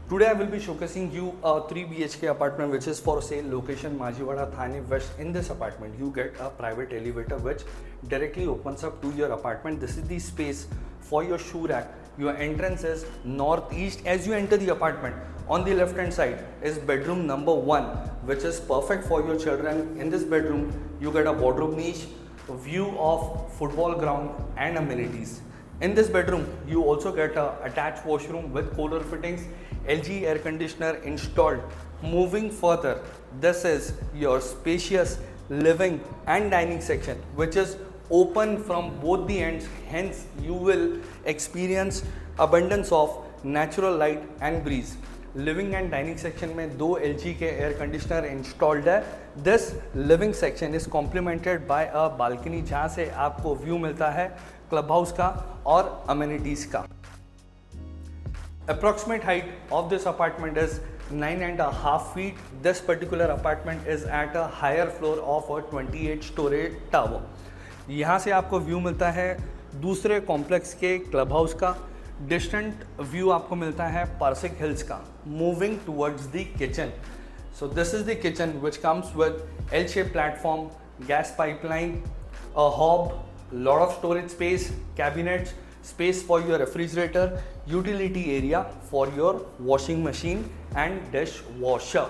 Today I will be showcasing you a 3 BHK apartment which is for sale, location Majivada, Thane West. In this apartment you get a private elevator which directly opens up to your apartment. This is the space for your shoe rack. Your entrance is northeast. As you enter the apartment, on the left hand side is bedroom number 1, which is perfect for your children. In this bedroom you get a wardrobe niche, a view of football ground and amenities. In this bedroom, you also get a attached washroom with cooler fittings, LG air conditioner installed. Moving further, this is your spacious living and dining section, which is open from both the ends. Hence, you will experience abundance of natural light and breeze. Living and dining section में 2 LG के air conditioner installed है. This living section is complemented by a balcony जहाँ से आपको view मिलता है club house का और अमेनिटीज का. Approximate height of this apartment is 9.5 feet. This particular apartment is at a higher floor of a 28-story tower. यहाँ से आपको व्यू मिलता है दूसरे कॉम्प्लेक्स के क्लब हाउस का. डिस्टेंट व्यू आपको मिलता है पारसिक हिल्स का. Moving towards the kitchen. So this is the kitchen which comes with L shape platform, gas pipeline, a hob, lot of storage space, cabinets, space for your refrigerator, utility area for your washing machine and dishwasher.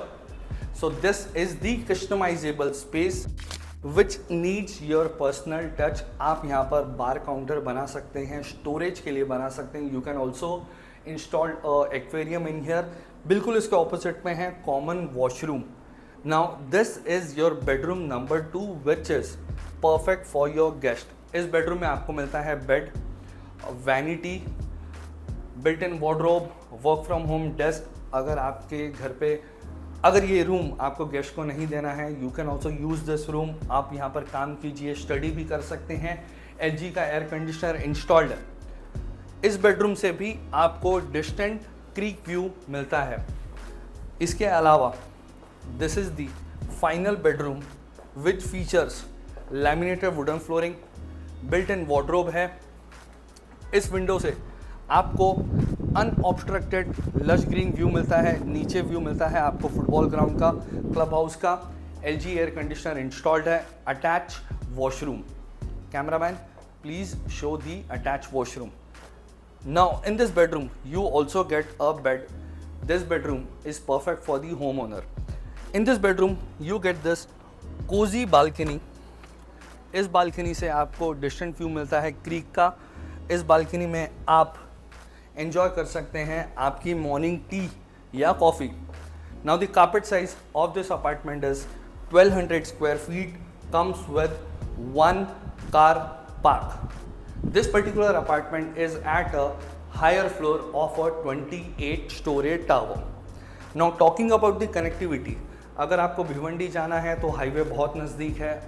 So this is the customizable space which needs your personal touch. आप यहाँ पर बार counter बना सकते हैं, storage के लिए बना सकते हैं. You can also install aquarium in here. बिल्कुल इसके ऑपोजिट में है common washroom. Now this is your bedroom number 2 which is perfect for your guest. इस बेडरूम में आपको मिलता है bed, vanity, built in wardrobe, work from home desk. अगर आपके घर पे अगर ये रूम आपको गेस्ट को नहीं देना है, you can also use this room. आप यहाँ पर काम कीजिए, स्टडी भी कर सकते हैं. LG का एयर कंडीशनर इंस्टॉल्ड है. इस बेडरूम से भी आपको डिस्टेंट क्रीक व्यू मिलता है. इसके अलावा this is the final bedroom which features laminated wooden flooring, built in wardrobe है. इस विंडो से आपको अनऑब्स्ट्रक्टेड लश ग्रीन व्यू मिलता है. नीचे व्यू मिलता है आपको फुटबॉल ग्राउंड का, क्लब हाउस का. LG एयर कंडीशनर इंस्टॉल्ड है. Attach washroom. Cameraman please show the attach washroom. Now in this bedroom you also get a bed. This bedroom is perfect for the home owner. In this bedroom you get this cozy balcony. इस बालकनी से आपको distant view मिलता है creek का. इस balcony में आप एंजॉय कर सकते हैं आपकी मॉर्निंग टी या coffee. Now the carpet size of this apartment is 1200 square feet. Comes with 1 car park. This particular apartment is at a higher floor of a 28-story tower. Now talking about the connectivity. अगर आपको भिवंडी जाना है तो highway बहुत नज़दीक है.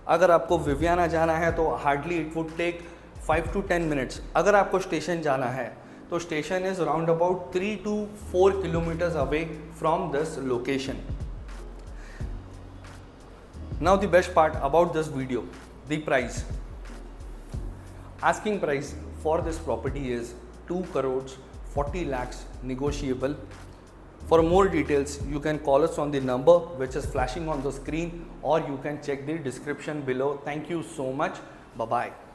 अगर आपको विवियाना जाना है तो hardly it would take 5 to 10 minutes. अगर आपको स्टेशन जाना है तो station is round about 3 to 4 kilometres away from this location. Now the best part about this video, the price. Asking price for this property is 2 crores 40 lakhs negotiable. For more details, you can call us on the number which is flashing on the screen, or you can check the description below. Thank you so much. Bye-bye.